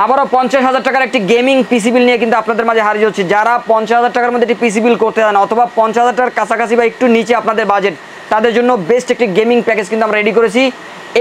আবারও 50,000 টাকার একটি গেমিং পিসি বিল নিয়ে কিন্তু আপনাদের মাঝে হাজির হচ্ছে। যারা 50,000 টাকার মধ্যে একটি পিসি বিল করতে চান অথবা 50,000 টাকার কাছাকাছি বা একটু নিচে আপনাদের বাজেট, তাদের জন্য বেস্ট একটি গেমিং প্যাকেজ কিন্তু আমরা রেডি করেছি।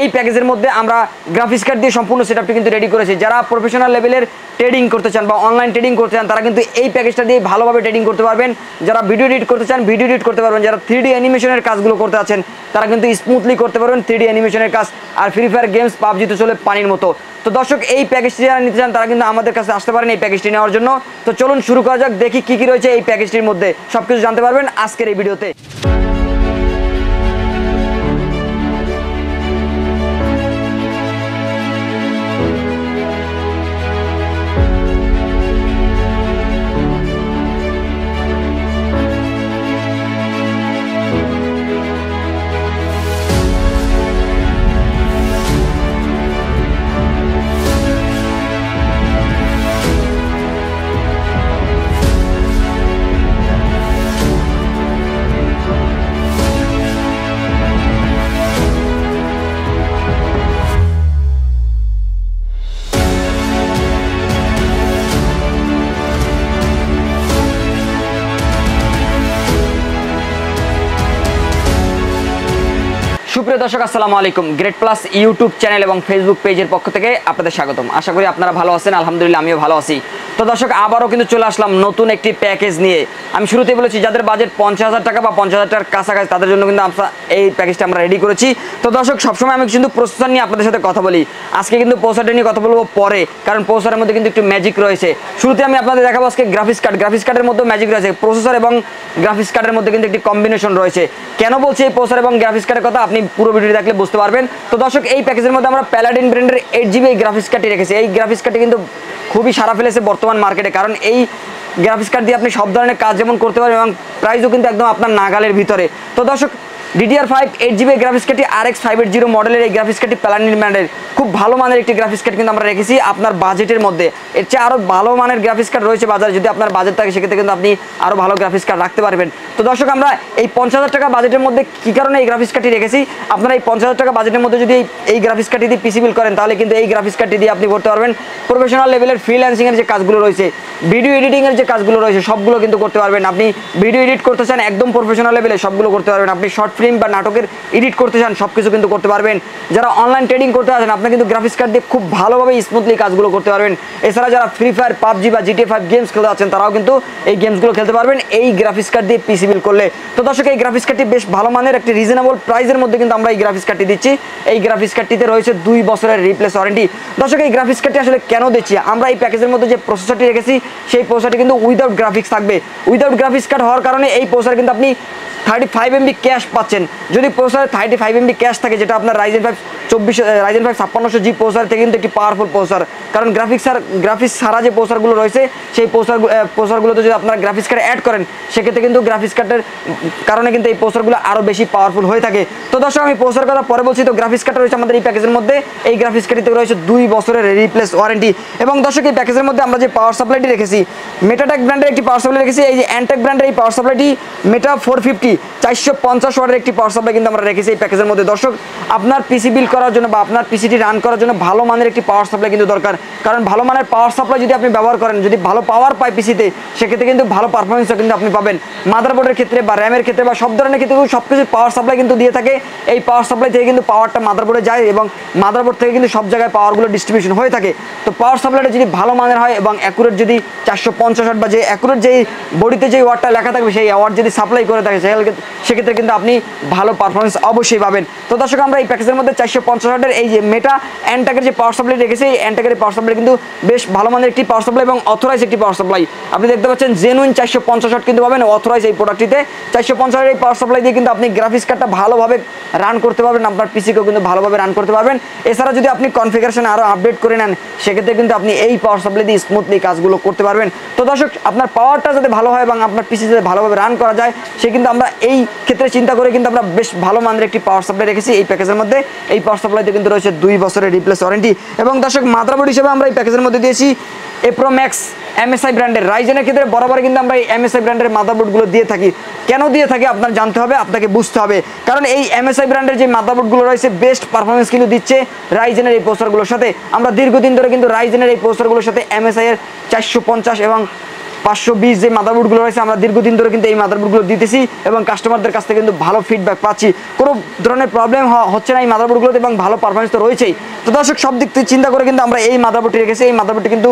এই প্যাকেজের মধ্যে আমরা গ্রাফিক্স কার্ড দিয়ে সম্পূর্ণ সেটআপটি কিন্তু রেডি করেছি। যারা প্রফেশনাল লেভেলের ট্রেডিং করতে চান বা অনলাইন ট্রেডিং করতে চান তারা কিন্তু এই প্যাকেজটা দিয়ে ভালোভাবে ট্রেডিং করতে পারবেন। যারা ভিডিও এডিট করতে চান ভিডিও এডিট করতে পারবেন। যারা 3D অ্যানিমেশনের কাজগুলো করতে আছেন তারা কিন্তু স্মুথলি করতে পারবেন 3D অ্যানিমেশনের কাজ। আর ফ্রি ফায়ার গেমস পাবজিতে চলে পানির মতো। তো দর্শক, এই প্যাকেজটি যারা নিতে চান তারা কিন্তু আমাদের কাছে আসতে পারেন এই প্যাকেজটি নেওয়ার জন্য। তো চলুন শুরু করা যাক, দেখি কি কি রয়েছে এই প্যাকেজটির মধ্যে। সবকিছু জানতে পারবেন আজকের এই ভিডিওতে। সুপ্রিয় দর্শক, আসসালামু আলাইকুম। গ্রেট প্লাস ইউটিউব চ্যানেল এবং ফেসবুক পেজের পক্ষ থেকে আপনাদের স্বাগতম। আশা করি আপনারা ভালো আছেন। আলহামদুলিল্লাহ আমিও ভালো আছি। তো দর্শক, আবারও কিন্তু চলে আসলাম নতুন একটি প্যাকেজ নিয়ে। আমি শুরুতেই বলেছি যাদের বাজেট 50,000 টাকা বা 50,000 টাকার কাছাকাছি তাদের জন্য কিন্তু আমরা এই প্যাকেজটা আমরা রেডি করেছি। তো দর্শক, সবসময় আমি কিন্তু প্রসেসর নিয়ে আপনাদের সাথে কথা বলি। আজকে কিন্তু প্রসেসরটা নিয়ে কথা বলবো পরে, কারণ প্রসেসরের মধ্যে কিন্তু একটু ম্যাজিক রয়েছে। শুরুতে আমি আপনাদের দেখাবো আজকে গ্রাফিক্স কার্ড। গ্রাফিক্স কার্ডের মধ্যে ম্যাজিক রয়েছে। প্রসেসর এবং গ্রাফিক্স কার্ডের মধ্যে কিন্তু একটি কম্বিনেশন রয়েছে। কেন বলছি এই প্রসেসর এবং গ্রাফিক্স কার্ডের কথা, আপনি পুরো ভিডিওটি দেখলে বুঝতে পারবেন। তো দর্শক, এই প্যাকেজের মধ্যে আমরা প্যালাডিন ব্র্যান্ডের 8GB এই গ্রাফিক্স কার্ডটি রেখেছি। এই গ্রাফিক্স কার্ডটি কিন্তু খুবই সারা ফেলেছে বর্তমান মার্কেটে, কারণ এই গ্রাফিক্স কার্ড দিয়ে আপনি সব ধরনের কাজ যেমন করতে পারেন এবং প্রাইসও কিন্তু একদম আপনার নাগালের ভিতরে। তো দর্শক, DDR5 8GB গ্রাফিক্স কার্ডটি RX 580 মডেলের এই গ্রাফিক্স কার্ডটি প্যালাডিন ব্র্যান্ডের খুব ভালো মানের একটি গ্রাফিক্স কার্ড কিন্তু আমরা রেখেছি আপনার বাজেটের মধ্যে। এর চেয়ে আরও ভালো মানের গ্রাফিক্স কার্ড রয়েছে বাজারে। যদি আপনার বাজেট থাকে সেক্ষেত্রে কিন্তু আপনি আরও ভালো গ্রাফিক্স কার্ড রাখতে পারবেন। তো দর্শক, আমরা এই 50,000 টাকা বাজেটের মধ্যে কী কারণে এই গ্রাফিক্স কার্ডটি রেখেছি, আপনারা এই 50,000 টাকা বাজেটের মধ্যে যদি এই গ্রাফিক্স কার্ডটি দিয়ে পিসি বিল করেন তাহলে কিন্তু এই গ্রাফিক্স কার্ডটি দিয়ে আপনি করতে পারবেন প্রফেশনাল লেভেলের ফ্রিল্যান্সিংয়ের যে কাজগুলো রয়েছে, ভিডিও এডিটিংয়ের যে কাজগুলো রয়েছে সবগুলো কিন্তু করতে পারবেন। আপনি ভিডিও এডিট করতে চান একদম প্রফেশনাল লেভেলে সবগুলো করতে পারবেন। আপনি শর্ট ফিল্ম বা নাটকের এডিট করতে চান সব কিছু কিন্তু করতে পারবেন। যারা অনলাইন ট্রেডিং করতে আছেন আপনি কিন্তু গ্রাফিক্স কার্ড দিয়ে খুব ভালোভাবে স্মুথলি কাজগুলো করতে পারবেন। এছাড়া যারা ফ্রি ফায়ার পাবজি বা GTA 5 গেমস খেলতে আছেন তারাও কিন্তু এই গেমসগুলো খেলতে পারবেন এই গ্রাফিক্স কার্ড দিয়ে পিসি বিল করলে। তো দর্শক, এই গ্রাফিক্স কার্ডটি বেশ ভালো মানের একটি রিজনেবল প্রাইসের মধ্যে কিন্তু আমরা এই গ্রাফিক্স কার্ডটি দিচ্ছি। এই গ্রাফিক্স কার্ডটিতে রয়েছে 2 বছরের রিপ্লেস ওয়ারেন্টি। দর্শক, এই গ্রাফিক্স কার্ডটি আসলে কেন দিচ্ছি, আমরা এই প্যাকেজের মধ্যে যে প্রসেসরটি রেখেছি সেই প্রসেসরটি কিন্তু উইদাউট গ্রাফিক্স থাকবে। উইদাউট গ্রাফিক্স কার্ড হওয়ার কারণে এই প্রসেসর কিন্তু আপনি 35 MB ক্যাশ পাচ্ছেন। যদি প্রসেসরে 35 MB ক্যাশ থাকে, যেটা আপনার Ryzen 5 5600G প্রসেসর থেকে কিন্তু একটি পাওয়ারফুল প্রসেসর। কারণ গ্রাফিক্স ছাড়া যে প্রসেসরগুলো রয়েছে সেই প্রসেসরগুলোতে যদি আপনারা গ্রাফিক্স কার্ড অ্যাড করেন সেক্ষেত্রে কিন্তু গ্রাফিক্স কার্ডের কারণে কিন্তু এই প্রসেসরগুলো আরও বেশি পাওয়ারফুল হয়ে থাকে। তো দর্শক, আমি প্রসেসর কথা পরে বলছি। তো গ্রাফিক্স কার্ড রয়েছে আমাদের এই প্যাকেজের মধ্যে। এই গ্রাফিক্স কার্ডটিতে রয়েছে 2 বছরের রিপ্লেস ওয়ারেন্টি। এবং দর্শক, এই প্যাকেজের মধ্যে আমরা যে পাওয়ার সাপ্লাইটি রেখেছি মেটাটেক ব্র্যান্ডের একটি পাওয়ার সাপ্লাই রেখেছি। এই যে অ্যান্টেক ব্র্যান্ডের এই পাওয়ার সাপ্লাইটি মেটা 450 450 ওয়াটের একটি পাওয়ার সাপ্লাই কিন্তু আমরা রেখেছি এই প্যাকেজের মধ্যে। দর্শক, আপনার পিসি বিল করার জন্য বা আপনার পিসিটি রান করার জন্য ভালো মানের একটি পাওয়ার সাপ্লাই কিন্তু দরকার। কারণ ভালো মানের পাওয়ার সাপ্লাই যদি আপনি ব্যবহার করেন, যদি ভালো পাওয়ার পায় পিসিতে, সেক্ষেত্রে কিন্তু ভালো পারফরমেন্সও কিন্তু আপনি পাবেন। মাদারবোর্ডের ক্ষেত্রে বা র্যামের ক্ষেত্রে বা সব ধরনের ক্ষেত্রে সব কিছু পাওয়ার সাপ্লাই কিন্তু দিয়ে থাকে। এই পাওয়ার সাপ্লাই থেকে কিন্তু পাওয়ারটা মাদারবোর্ডে যায় এবং মাদারবোর্ড থেকে কিন্তু সব জায়গায় পাওয়ারগুলো ডিস্ট্রিবিউশন হয়ে থাকে। তো পাওয়ার সাপ্লাইটা যদি ভালো মানের হয় এবং অ্যাকুরেট যদি 450 ওয়াট বা যে অ্যাকুরেট যেই বডিতে যেই ওয়াটটা লেখা থাকবে সেই ওয়াট যদি সাপ্লাই করে থাকে সেক্ষেত্রে কিন্তু আপনি ভালো পারফরমেন্স অবশ্যই পাবেন। তো দর্শক, আমরা এই প্যাকেজের মধ্যে 450 ওয়াটের এই যে মেটা অ্যান্টাকের যে পাওয়ার সাপ্লাই রেখেছি, এই অ্যান্টাকের পাওয়ার সাপ্লাই কিন্তু বেশ ভালো মানের একটি পাওয়ার সাপ্লাই এবং অথরাইজ একটি পাওয়ার সাপ্লাই। আপনি দেখতে পাচ্ছেন জেনুইন 450 ওয়াট কিন্তু পাবেন অথরাইজ এই প্রোডাক্টটিতে। 450 ওয়াটের এই পাওয়ার সাপ্লাই দিয়ে কিন্তু আপনি গ্রাফিক্স কার্ডটা ভালোভাবে রান করতে পারবেন, আপনার পিসিকেও কিন্তু ভালোভাবে রান করতে পারবেন। এছাড়া যদি আপনি কনফিগারেশন আরও আপডেট করে নেন সেক্ষেত্রে কিন্তু আপনি এই পাওয়ার সাপ্লাই দিয়ে স্মুথলি কাজগুলো করতে পারবেন। তো দর্শক, আপনার পাওয়ারটা যাতে ভালো হয় এবং আপনার পিসি যাতে ভালোভাবে রান করা যায় সে কিন্তু আমরা এই ক্ষেত্রে চিন্তা করে কিন্তু আমরা বেশ ভালো মানের একটি পাওয়ার সাপ্লাই রেখেছি এই প্যাকেজের মধ্যে। এই পাওয়ার সাপ্লাইতে কিন্তু রয়েছে 2 বছরের রিপ্লেস ওয়ারেন্টি। এবং দর্শক, মাদারবোর্ড হিসেবে আমরা এই প্যাকেজের মধ্যে দিয়েছি প্রো ম্যাক্স MSI ব্র্যান্ডের রাইজেনের ক্ষেত্রে বরাবর কিন্তু আমরা এই MSI ব্র্যান্ডের মাদারবোর্ডগুলো দিয়ে থাকি। কেন দিয়ে থাকি আপনার জানতে হবে, আপনাকে বুঝতে হবে, কারণ এই MSI ব্র্যান্ডের যে মাদারবোর্ডগুলো রয়েছে বেস্ট পারফরমেন্স কিন্তু দিচ্ছে রাইজেনের এই প্রসেসরগুলোর সাথে। আমরা দীর্ঘদিন ধরে কিন্তু রাইজেনের এই প্রসেসরগুলোর সাথে MSI এর 450 এবং 520 যে মাদারবোর্ডগুলো রয়েছে আমরা দীর্ঘদিন ধরে কিন্তু এই মাদারবোর্ডগুলো দিতেছি এবং কাস্টমারদের কাছ থেকে কিন্তু ভালো ফিডব্যাক পাচ্ছি, কোনো ধরনের প্রবলেম হচ্ছে না এই মাদারবোর্ডগুলোতে এবং ভালো পারফরমেন্স তো রয়েছেই। তো দর্শক সব দিক থেকে চিন্তা করে কিন্তু আমরা এই মাদারবোর্ডটি রেখেছি। এই মাদারবোর্ডটি কিন্তু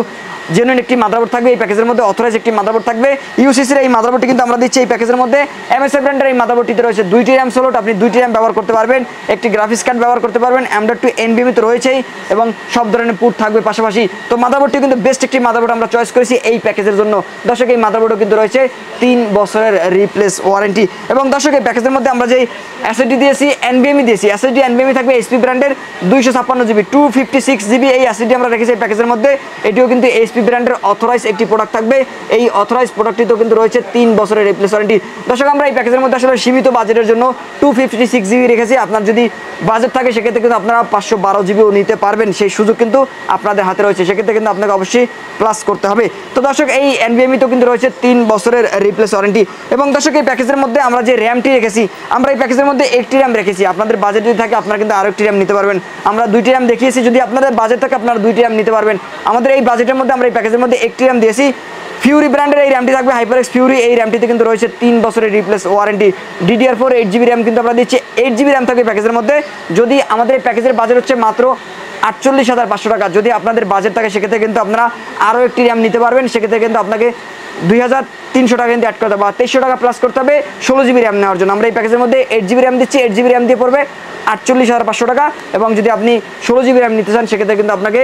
জেনুইন একটি মাদারবোর্ড থাকবে এই প্যাকেজের মধ্যে, অথরাইজ একটি মাদারবোর্ড থাকবে। ইউসিসির এই মাদারবোর্ডটি কিন্তু আমরা দিচ্ছি এই প্যাকেজের মধ্যে। MSI ব্র্যান্ডের এই মাদারবোর্ডটিতে রয়েছে 2টি র্যাম স্লট, আপনি 2টি র্যাম ব্যবহার করতে পারবেন, একটি গ্রাফিক্স কার্ড ব্যবহার করতে পারবেন, M.2 NVMe তো রয়েছেই এবং সব ধরনের পোর্ট থাকবে পাশাপাশি। তো মাদারবোর্ডটি কিন্তু বেস্ট একটি মাদারবোর্ড আমরা চয়েস করেছি এই প্যাকেজের জন্য। দর্শক এই মাদারবোর্ডও কিন্তু রয়েছে 3 বছরের রিপ্লেস ওয়ারেন্টি। এবং দর্শক এই প্যাকেজের মধ্যে আমরা যেই SSD দিয়েছি NVMe দিয়েছি, SSD NVMe থাকবে HP ব্র্যান্ডের 256GB 256GB এই SSD আমরা রেখেছি এই প্যাকেজের মধ্যে। এটিও কিন্তু HP ব্র্যান্ডের অথরাইজ একটি প্রোডাক্ট থাকবে। এই অথরাইজ প্রোডাক্টটিতেও কিন্তু রয়েছে 3 বছরের রিপ্লেস ওয়ারেন্টি। দর্শক আমরা এই প্যাকেজের মধ্যে আসলে সীমিত বাজেটের জন্য 256GB রেখেছি। আপনার যদি বাজেট থাকে সেক্ষেত্রে কিন্তু আপনারা 512GBও নিতে পারবেন, সেই সুযোগ কিন্তু আপনাদের হাতে রয়েছে, সেক্ষেত্রে কিন্তু আপনাকে অবশ্যই প্লাস করতে হবে। তো দর্শক এই NVMe তো কিন্তু রয়েছে 3 বছরের রিপ্লেস ওয়ারেন্টি। এবং দর্শক এই প্যাকেজের মধ্যে আমরা যে র্যামটি রেখেছি, আমরা এই প্যাকেজের মধ্যে একটি র্যাম রেখেছি। আপনাদের বাজেট যদি থাকে আপনারা কিন্তু আরও একটি র্যাম নিতে পারবেন। আমরা 2টি র্যাম দেখিয়েছি, যদি আপনাদের বাজেট থাকে আপনারা 2টি র্যাম নিতে পারবেন। আমাদের এই বাজেটের মধ্যে আমরা এই প্যাকেজের মধ্যে একটি র্যাম দিয়েছি। ফিউরি ব্র্যান্ডের এই র্যামটি থাকবে, HyperX Fury এই র্যামটিতে কিন্তু রয়েছে 3 বছরের replace warranty. DDR4 8GB RAM কিন্তু আমরা দিচ্ছি, 8GB র্যাম থাকবে প্যাকেজের মধ্যে। যদি আমাদের এই প্যাকেজের বাজেট হচ্ছে মাত্র 48,500 টাকা, যদি আপনাদের বাজেট থাকে সেক্ষেত্রে কিন্তু আপনারা আরও একটি র্যাম নিতে পারবেন। সেক্ষেত্রে কিন্তু আপনাকে 2300 টাকা কিন্তু অ্যাড করতে হবে বা 2300 টাকা প্লাস করতে হবে 16GB র্যাম নেওয়ার জন্য। আমরা এই প্যাকেজের মধ্যে 8GB র্যাম দিচ্ছি, 8GB র্যাম দিয়ে পড়বে 48,500 টাকা। এবং যদি আপনি 16GB র্যাম নিতে চান সেক্ষেত্রে কিন্তু আপনাকে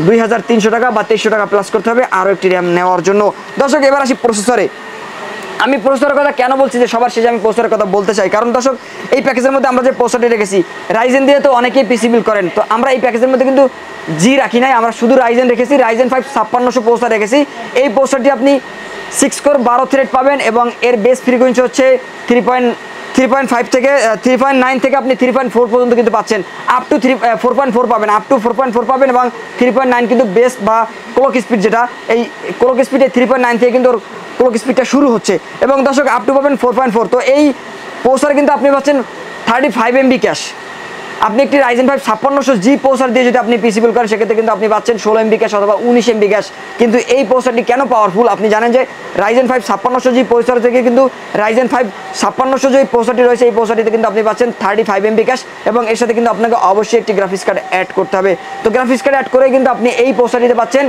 2300 টাকা বা 2300 টাকা প্লাস করতে হবে আরও একটি র্যাম নেওয়ার জন্য। দর্শক এবার আসি প্রসেসরে। আমি প্রসেসরের কথা কেন বলছি যে সবার শেষে আমি প্রসেসরের কথা বলতে চাই, কারণ দর্শক এই প্যাকেজের মধ্যে আমরা যে প্রসেসরটি রেখেছি রাইজেন দিয়ে তো অনেকেই পিসি বিল্ড করেন, তো আমরা এই প্যাকেজের মধ্যে কিন্তু জি রাখি নাই, আমরা শুধু রাইজেন রেখেছি। রাইজেন 5 5600 প্রসেসর রেখেছি। এই প্রসেসরটি আপনি 6 কোর 12 থ্রেড পাবেন এবং এর বেস ফ্রিকোয়েন্সি হচ্ছে 3.5 থেকে 3.9 থেকে আপনি 3.4 পর্যন্ত কিন্তু পাচ্ছেন, আপ টু 4.4 পাবেন, আপ টু 4.4 পাবেন। এবং 3.9 কিন্তু বেস্ট বা ক্লক স্পিড, যেটা এই ক্লক স্পিডে 3.9 থেকে কিন্তু ক্লক স্পিডটা শুরু হচ্ছে। এবং দর্শক আপ টু পাবেন 4.4। তো এই প্রসেসর কিন্তু আপনি পাচ্ছেন 35 MB ক্যাশ। আপনি একটি রাইজেন 5 5600G প্রসেসর দিয়ে যদি আপনি পিসি বিল্ড করেন সেক্ষেত্রে কিন্তু আপনি পাচ্ছেন 16 MB ক্যাশ অথবা 19 MB ক্যাশ। কিন্তু এই প্রসেসরটি কেন পাওয়ারফুল আপনি জানেন যে রাইজেন 5 5600G প্রসেসর থেকে কিন্তু রাইজেন 5 5600 যে প্রসেসরটি রয়েছে এই প্রসেসরটিতে কিন্তু আপনি পাচ্ছেন 35 MB ক্যাশ এবং এর সাথে কিন্তু আপনাকে অবশ্যই একটি গ্রাফিক্স কার্ড অ্যাড করতে হবে। তো গ্রাফিক্স কার্ড অ্যাড করে কিন্তু আপনি এই প্রসেসরটিতে পাচ্ছেন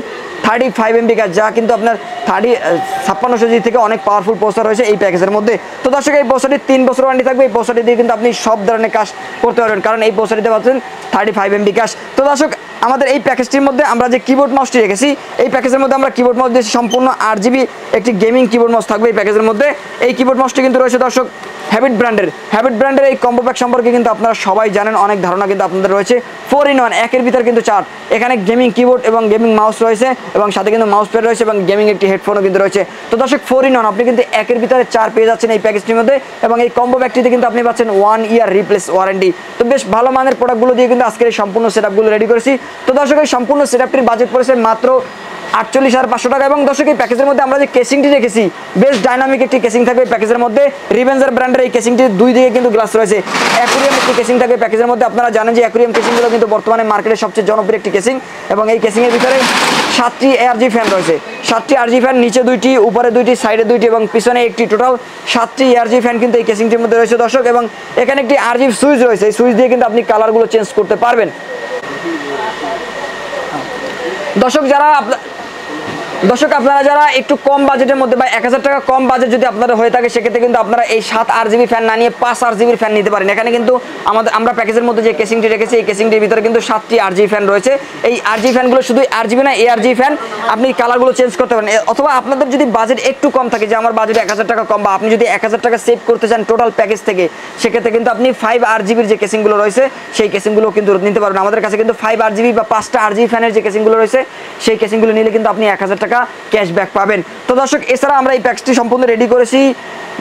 35 MB ক্যাশ, যা কিন্তু আপনার 5600G থেকে অনেক পাওয়ারফুল প্রসেসর রয়েছে এই প্যাকেজের মধ্যে। তো দর্শক এই প্রসেসরটি 3 বছর ওয়ারেন্টি থাকবে। এই প্রসেসরটি দিয়ে কিন্তু আপনি সব ধরনের কাজ করতে পারবেন, কারণ এই প্রসেসরটিতে পাচ্ছেন 35 MB ক্যাশ। তো দর্শক আমাদের এই প্যাকেজটির মধ্যে আমরা যে কিবোর্ড মাউসটি রেখেছি, এই প্যাকেজের মধ্যে আমরা কিবোর্ড মাউস দিয়েছি সম্পূর্ণ 8GB একটি গেমিং কিবোর্ড মাউস থাকবে এই প্যাকেজের মধ্যে। এই কিবোর্ড মাউসটি কিন্তু রয়েছে দর্শক হ্যাবিট ব্র্যান্ডের এই কম্বো প্যাক সম্পর্কে কিন্তু আপনারা সবাই জানেন, অনেক ধারণা কিন্তু আপনাদের রয়েছে। 4-in-1 একের ভিতর কিন্তু 4, এখানে গেমিং কিবোর্ড এবং গেমিং মাউস রয়েছে এবং সাথে কিন্তু মাউস প্যাড রয়েছে এবং গেমিং একটি হেডফোনও কিন্তু রয়েছে। তো দর্শক 4-in-1 আপনি কিন্তু একের ভিতরে 4 পেয়ে যাচ্ছেন এই প্যাকেজটির মধ্যে এবং এই কম্বো প্যাকটিতে কিন্তু আপনি পাচ্ছেন 1 ইয়ার রিপ্লেস ওয়ারেন্টি। তো বেশ ভালো মানের প্রোডাক্টগুলো দিয়ে কিন্তু আজকের এই সম্পূর্ণ সেটআপগুলো রেডি করেছি। তো দর্শক এই সম্পূর্ণ সেটআপটির বাজেট পড়েছে মাত্র 48,500 টাকা। এবং দর্শক এই প্যাকেজের মধ্যে আমরা যে কেসিংটি রেখেছি বেশ ডাইনামিক একটি কেসিং থাকবে প্যাকেজের মধ্যে। রিভেঞ্জার ব্র্যান্ডের এই কেসিংটি দুই দিকে কিন্তু গ্লাস রয়েছে। অ্যাকুরিয়াম একটি কেসিং থাকবে প্যাকেজের মধ্যে। আপনারা জানেন যে অ্যাকুরিয়াম কেসিংগুলো কিন্তু বর্তমানে মার্কেটে সবচেয়ে জনপ্রিয় একটি কেসিং এবং এই কেসিংয়ের ভিতরে 7টি ARG ফ্যান রয়েছে। 7টি ARG ফ্যান, নিচে 2টি, উপরে 2টি, সাইডে 2টি এবং পিছনে একটি, টোটাল 7টি ARG ফ্যান কিন্তু এই কেসিংটির মধ্যে রয়েছে দর্শক। এবং এখানে একটি RG সুইচ রয়েছে, এই সুইচ দিয়ে কিন্তু আপনি কালারগুলো চেঞ্জ করতে পারবেন। দর্শক আপনারা যারা একটু কম বাজেটের মধ্যে বা 1000 টাকা কম বাজেট যদি আপনাদের হয়ে থাকে সেক্ষেত্রে কিন্তু আপনারা এই 7 RGB ফ্যান না নিয়ে 5 RGB ফ্যান নিতে পারেন। এখানে কিন্তু আমরা প্যাকেজের মধ্যে যে কেসিংটি রেখেছি এই কেসিংটির ভিতরে কিন্তু 7টি RGB ফ্যান রয়েছে। এই RGB ফ্যানগুলো শুধু RGB না, ARG ফ্যান, আপনি কালারগুলো চেঞ্জ করতে পারেন। অথবা আপনাদের যদি বাজেট একটু কম থাকে, যে আমার বাজেট 1000 টাকা কম, বা আপনি যদি 1000 টাকা সেভ করতে চান টোটাল প্যাকেজ থেকে, সেক্ষেত্রে কিন্তু আপনি 5 RGBর যে কেসিংগুলো রয়েছে সেই কেসিংগুলো কিন্তু নিতে পারবেন। আমাদের কাছে কিন্তু 5 RGB বা 5টা RGB ফ্যানের যে কেসিংগুলো রয়েছে সেই কেসিংগুলো নিলে কিন্তু আপনি 1000 টাকা ক্যাশব্যাক পাবেন। তো দর্শক এছাড়া আমরা এই প্যাকেজটি সম্পূর্ণ রেডি করেছি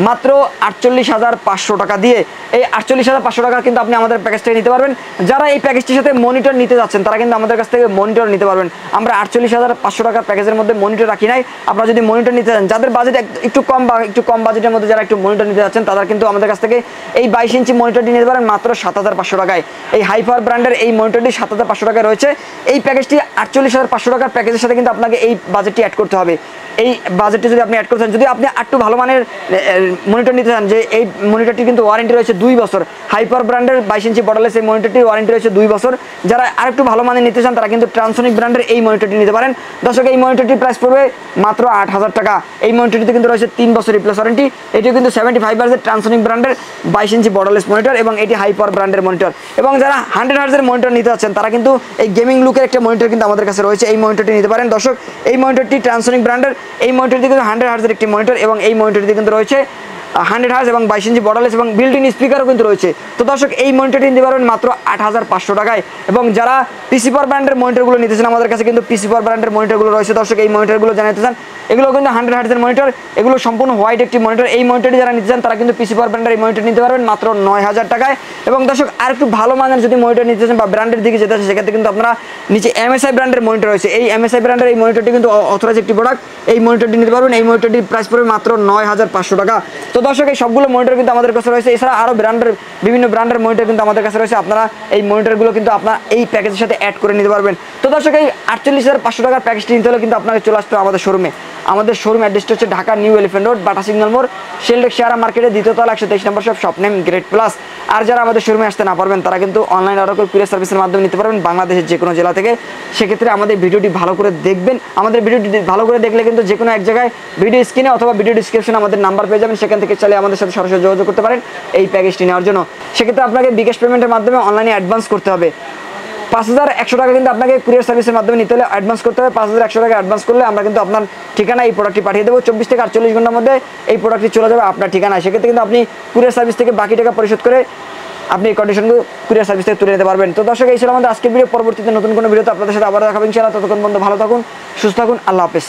মাত্র 48,500 টাকা দিয়ে। এই 48,500 টাকা কিন্তু আপনি আমাদের প্যাকেজ থেকে নিতে পারবেন। যারা এই প্যাকেজটির সাথে মনিটর নিতে যাচ্ছেন তারা কিন্তু আমাদের কাছ থেকে মনিটর নিতে পারবেন। আমরা 48,500 টাকার প্যাকেজের মধ্যে মনিটর রাখি নাই। আপনারা যদি মনিটর নিতে চান, যাদের বাজেট একটু কম বা একটু কম বাজেটের মধ্যে যারা একটু মনিটর নিতে যাচ্ছেন তারা কিন্তু আমাদের কাছ থেকে এই 22 ইঞ্চি মনিটরটি নিতে পারেন মাত্র 7,500 টাকায়। এই হাইপার ব্র্যান্ডের এই মনিটরটি 7,500 টাকায় রয়েছে। এই প্যাকেজটি 48,500 টাকার প্যাকেজের সাথে কিন্তু আপনাকে এই বাজেটটি অ্যাড করতে হবে। এই বাজেটটি যদি আপনি অ্যাড করতে চান, যদি আপনি একটু ভালো মানের মনিটর নিতে চান, যে এই মনিটরটি কিন্তু ওয়ারেন্টি রয়েছে 2 বছর। হাইপার ব্র্যান্ডের 22 ইঞ্চি বর্ডারলেস এই মনিটরটির ওয়ারেন্টি রয়েছে 2 বছর। যারা আরেকটু ভালো মানের নিতে চান তারা কিন্তু ট্রান্সোনিক ব্র্যান্ডের এই মনিটরটি নিতে পারেন। দর্শক, এই মনিটরটির প্রাইস পড়বে মাত্র 8,000 টাকা। এই মনিটরটিতে কিন্তু রয়েছে 3 বছর রিপ্লেস ওয়ারেন্টি। এটিও কিন্তু 75 হার্জের ট্রান্সোনিক ব্র্যান্ডের 22 ইঞ্চি বর্ডারলেস মনিটর এবং এটি হাইপার ব্র্যান্ডের মনিটর। এবং যারা 100 হার্জের মনিটর নিতে যাচ্ছেন তারা কিন্তু এই গেমিং লুকের একটা মনিটর কিন্তু আমাদের কাছে রয়েছে, এই মনিটরটি নিতে পারেন। দর্শক, এই মনিটরটি ট্রান্সোনিক ব্র্যান্ডের, এই মনিটরটি কিন্তু 100 হার্জের একটি মনিটর এবং এই মনিটরটি কিন্তু রয়েছে 100 হার্জ এবং 22 ইঞ্চি বর্ডারলেস এবং বিল্ট ইন স্পিকারও কিন্তু রয়েছে। তো দর্শক, এই মনিটরটি নিতে পারবেন মাত্র 8,500 টাকায়। এবং যারা পিসি পাওয়ার ব্র্যান্ডের মনিটরগুলো নিতেছেন আমাদের কাছে কিন্তু পিসি পাওয়ার ব্র্যান্ডের মনিটরগুলো রয়েছে। দর্শক, এই মনিটরগুলো জানাতে চান, এগুলো কিন্তু 100 হার্জের মনিটর, এগুলো সম্পূর্ণ হোয়াইট একটি মনিটর। এই মনিটরটি যারা নিতে চান তারা কিন্তু পিসি পাওয়ার ব্র্যান্ডের এই মনিটর নিতে পারবেন মাত্র 9,000 টাকায়। এবং দর্শক, আর একটু ভালো মানের যদি মনিটর নিতে চান বা ব্র্যান্ডের দিকে যেতে চান সেক্ষেত্রে কিন্তু আপনারা নিচে MSI ব্র্যান্ডের মনিটর রয়েছে। এই MSI ব্র্যান্ডের এই মনিটরটি কিন্তু অথরাইজ একটি প্রোডাক্ট। এই মনিটরটি নিতে পারবেন। এই মনিটরটির প্রাইস পড়বে মাত্র 9,500 টাকা। তো দর্শক, এই সবগুলো মনিটর কিন্তু আমাদের কাছে রয়েছে। এছাড়া আরও বিভিন্ন ব্র্যান্ডের মনিটর কিন্তু আমাদের কাছে রয়েছে। আপনারা এই মনিটরগুলো কিন্তু আপনারা এই প্যাকেজের সাথে অ্যাড করে নিতে পারবেন। তো দর্শক, এই 48,500 টাকার প্যাকেজটি নিতে হলে কিন্তু আপনাকে চলে আসতে হবে আমাদের শোরুমে। আমাদের শোরুম অ্যাড্রেসটা হচ্ছে Dhaka new elephant road, Bata signal মোড়, শেলডেক শেয়ারা মার্কেটের 2য় তলা 123 number shop, shop name great plus. আর যারা আমাদের শোরুমে আসতে না পারবেন তারা কিন্তু অনলাইন অর্ডার করে কুরিয়ার সার্ভিসের মাধ্যমে নিতে পারবেন বাংলাদেশের যে কোনো জেলা থেকে। সেক্ষেত্রে আমাদের ভিডিওটি ভালো করে দেখবেন। আমাদের ভিডিওটি ভালো করে দেখলে কিন্তু যে কোনো এক জায়গায় ভিডিও স্ক্রিনে অথবা ভিডিও ডিসক্রিপশনে আমাদের নাম্বার পেয়ে যাবেন। সেখান থেকে চাইলে আমাদের সাথে সরাসরি যোগাযোগ করতে পারেন এই প্যাকেজটি নেওয়ার জন্য। সেক্ষেত্রে আপনাকে বিকাশ পেমেন্টের মাধ্যমে অনলাইনে অ্যাডভান্স করতে হবে 5,100 টাকা। কিন্তু আপনাকে কুরিয়ার সার্ভিসের মাধ্যমে নিতে হলে অ্যাডভান্স করতে হবে 5,100 টাকা। অ্যাডভান্স করলে আমরা কিন্তু আপনার ঠিকানা এই প্রোডাক্টটি পাঠিয়ে দেবো। 24 থেকে 48 ঘন্টার মধ্যে এই প্রোডাক্টটি চলে যাবে আপনার ঠিকানায়। সেক্ষেত্রে কিন্তু আপনি কুরিয়ার সার্ভিস থেকে বাকি টাকা পরিশোধ করে আপনি এই কন্ডিশনগুলো কুরিয়ার সার্ভিস থেকে তুলে নিতে পারবেন। তো দর্শক, এই ছিল আমাদের আজকের ভিডিও। পরবর্তীতে নতুন কোনো ভিডিওতে আপনাদের সাথে আবার দেখাবেন ইনশাআল্লাহ। ততক্ষণ পর্যন্ত ভালো থাকুন, সুস্থ থাকুন। আল্লাহ হাফেজ।